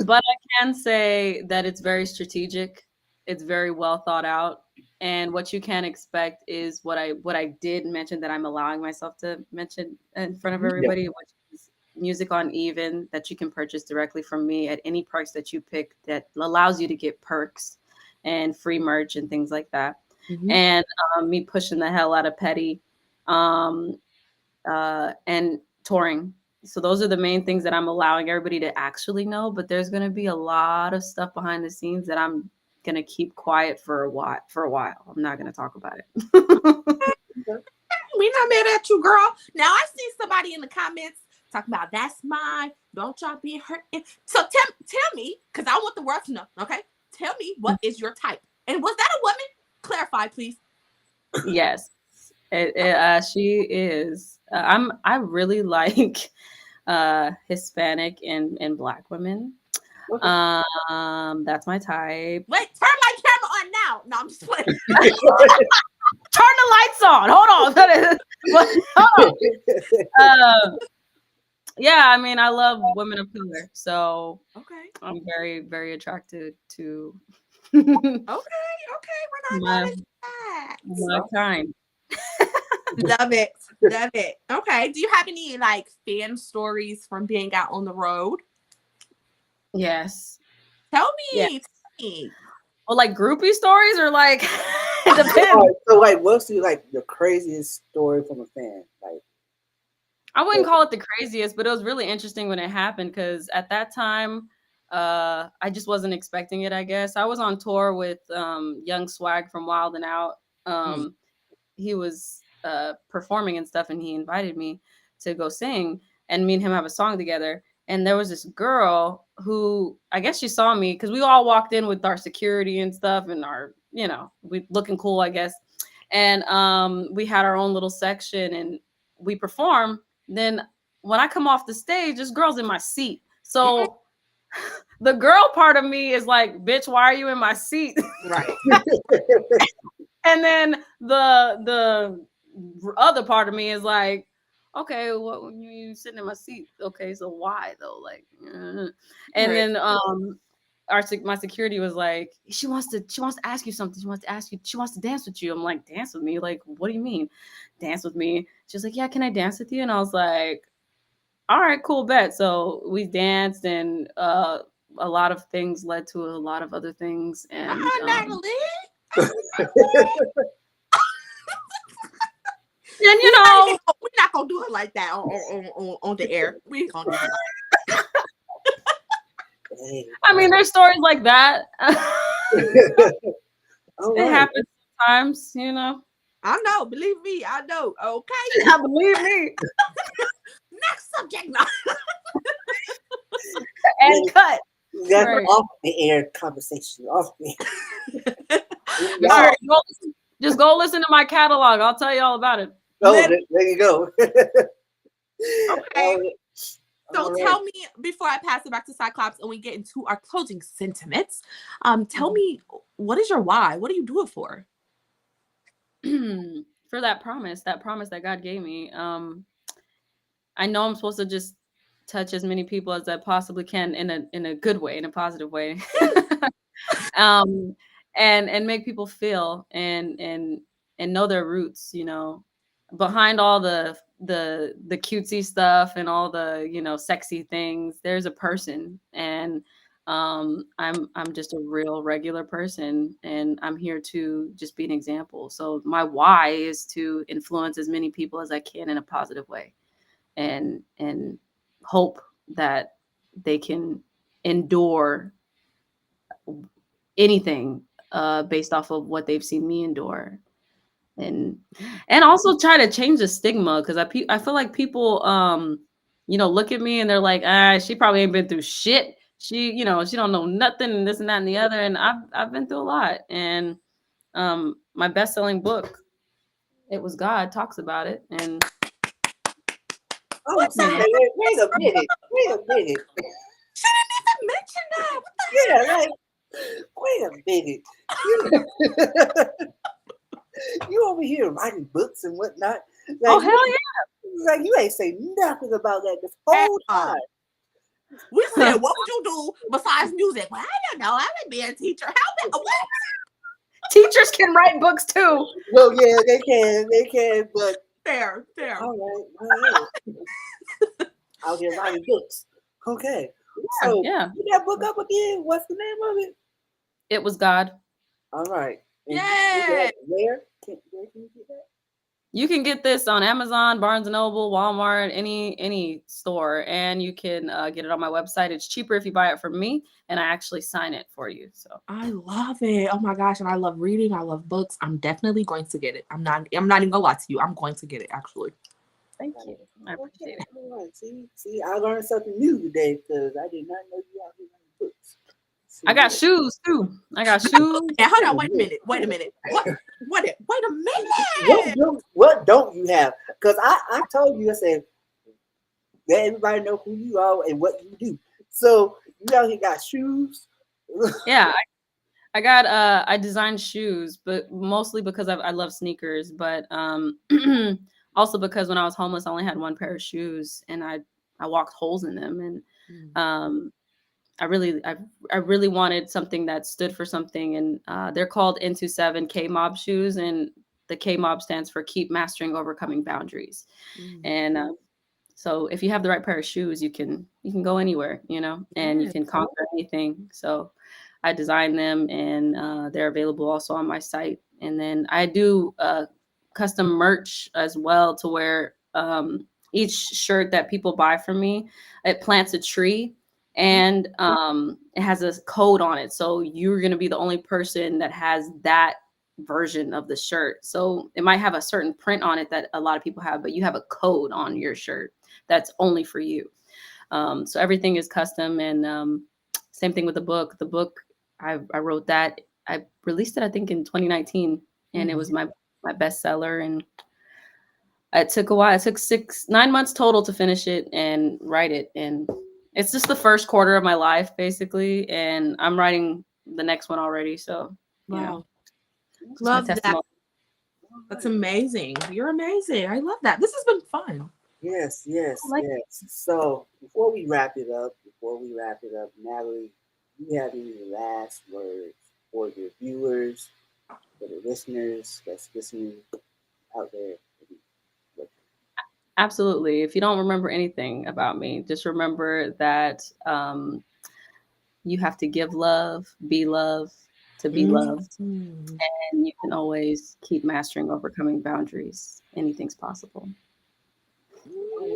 but I can say that it's very strategic. It's very well thought out. And what you can expect is what I did mention that I'm allowing myself to mention in front of Yeah. everybody, which is music on Even that you can purchase directly from me at any price that you pick that allows you to get perks and free merch and things like that. And me pushing the hell out of Petty um, and touring. So those are the main things that I'm allowing everybody to actually know. But there's going to be a lot of stuff behind the scenes that I'm going to keep quiet for a while. I'm not going to talk about it. We not mad at you, girl. Now I see somebody in the comments talking about that's mine. Don't y'all be hurt. So tell me, because I want the world to know. Okay, tell me what is your type, and was that a woman? Clarify, please. Yes, she is. I really like Hispanic and Black women. Okay. That's my type. Wait, turn my camera on now. No, I'm just playing. Turn the lights on. Hold on. Yeah, I mean, I love women of color, so Okay. I'm very, very attracted to Okay. We're not my mad at my that. kind. Love it. Okay. Do you have any like fan stories from being out on the road? Yes. Tell Yeah. me. Well, like groupie stories or like it All depends. right, so like, what's the craziest story from a fan? Like, I wouldn't call it the craziest, but it was really interesting when it happened because at that time, I just wasn't expecting it, I guess. I was on tour with Young Swag from Wild and Out. He was performing and stuff, and he invited me to go sing, and me and him have a song together. And there was this girl who I guess she saw me because we all walked in with our security and stuff and our, we looking cool, I guess. And we had our own little section and we performed. Then when I come off the stage, this girl's in my seat. So the girl part of me is like, bitch, why are you in my seat? Right. And then the other part of me is like, okay, what when you sitting in my seat? Okay, so why though? Like, and Right. then my security was like, she wants to ask you something. She wants to dance with you. I'm like, dance with me? Like, what do you mean, dance with me? She's like, yeah, can I dance with you? And I was like, all right, cool, bet. So we danced, and a lot of things led to a lot of other things, and Natalie. and we're not gonna do it like that on the air. We ain't gonna do it. I mean, there's stories like that. It happens sometimes, I know, believe me, I know. Okay. Believe me. Next subject now. And cut. That's Right. off the air conversation. Off the air. All right, just go listen to my catalog. I'll tell you all about it. Oh, there you go. Okay. So right. tell me, before I pass it back to Cyclops and we get into our closing sentiments, tell me, what is your why? What do you do it for? For that promise that God gave me. I know I'm supposed to just touch as many people as I possibly can in a good way, in a positive way. And make people feel and know their roots, behind all the cutesy stuff and all the, sexy things, there's a person. And I'm just a real regular person, and I'm here to just be an example. So my why is to influence as many people as I can in a positive way, and hope that they can endure anything based off of what they've seen me endure, and also try to change the stigma, because I feel like people look at me and they're like, she probably ain't been through shit, she don't know nothing, and this and that and the other, and I've been through a lot. And my best-selling book, It Was God, talks about it. And Oh, What's that? wait a minute. Wait a minute. She didn't even mention that. What the Yeah, like, wait a minute. You over here writing books and whatnot. oh Like, hell like you ain't say nothing about that this whole time. We said, what would you do besides music? Well, I don't know. I would be a teacher. How about what? Teachers can write books too. Well, yeah, they can, but Fair. all right. Out here writing books. Okay. So Yeah. put that book up again. What's the name of it? It Was God. All right. And Yay. where can you get that? You can get this on Amazon, Barnes and Noble, Walmart, any store, and you can get it on my website. It's cheaper if you buy it from me, and I actually sign it for you. So I love it. Oh my gosh. And I love reading. I love books. I'm definitely going to get it. I'm not even gonna lie to you. I'm going to get it actually. thank you. I appreciate it. All right. See, I learned something new today because I did not know you out here writing books. I got shoes too. I got shoes. And hold on, wait a minute. What? Wait a minute. What don't you have? Because I told you, I said, let everybody know who you are and what you do. So you out here got shoes. Yeah, I got I designed shoes, but mostly because I love sneakers, but also because when I was homeless I only had one pair of shoes, and I walked holes in them, and I really wanted something that stood for something, and they're called N27 K-Mob shoes, and the K-Mob stands for Keep Mastering Overcoming Boundaries. And so if you have the right pair of shoes, you can go anywhere, and you can conquer anything. So I designed them, and they're available also on my site. And then I do custom merch as well, to where each shirt that people buy from me, it plants a tree, and it has a code on it. So you're going to be the only person that has that version of the shirt. So it might have a certain print on it that a lot of people have, but you have a code on your shirt that's only for you. So everything is custom. And same thing with the book. The book, I wrote that. I released it, I think, in 2019, and it was my bestseller. And it took a while. It took 9 months total to finish it and write it. And it's just the first quarter of my life, basically. And I'm writing the next one already. So, Wow. Love that. That's amazing. You're amazing. I love that. This has been fun. Yes. So before we wrap it up, Natalie, do you have any last words for your viewers, for the listeners that's listening out there? Absolutely. If you don't remember anything about me, just remember that you have to give love, be loved, to be loved. And you can always keep mastering overcoming boundaries. Anything's possible.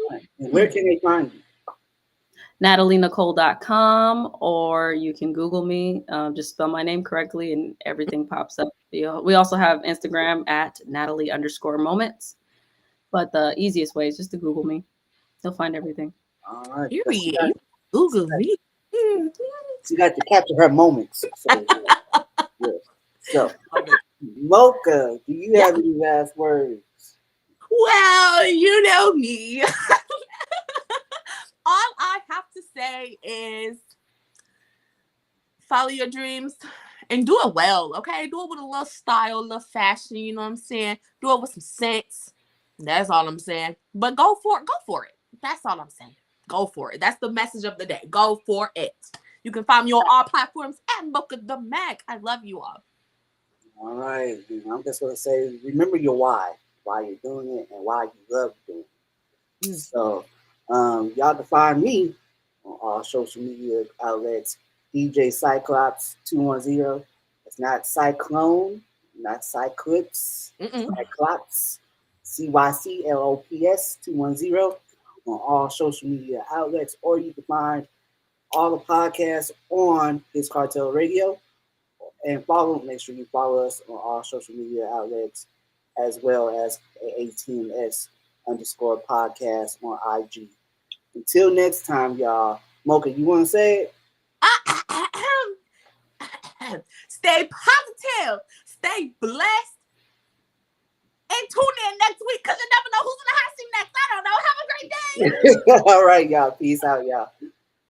Right. And where can they find you? NatalieNichole.com, or you can Google me. Just spell my name correctly and everything pops up. We also have Instagram at Natalie_moments. But the easiest way is just to Google me. You'll find everything. All right. Period. Google me. She got to capture her moments. So, yeah. So Mocha, do you have any last words? Well, you know me. All I have to say is follow your dreams and do it well, okay? Do it with a little style, a little fashion, you know what I'm saying? Do it with some sense. That's all I'm saying. But go for it. That's all I'm saying. Go for it. That's the message of the day. Go for it. You can find me on all platforms at Mocha the Mac. I love you all. All right. I'm just going to say, remember your why you're doing it and why you love doing it. So y'all can find me on all social media outlets DJ Cyclops 210. It's not Cyclone, not Cyclops, Cyclops, CYCLOPS 210 on all social media outlets, or you can find all the podcasts on His Cartel Radio. And make sure you follow us on all social media outlets, as well as ATMS _ podcast on IG. Until next time, y'all. Mocha, you want to say it? Stay positive, stay blessed, and tune in next week because you never know who's in the hot seat next. I don't know. Have a great day. All right, y'all. Peace out, y'all.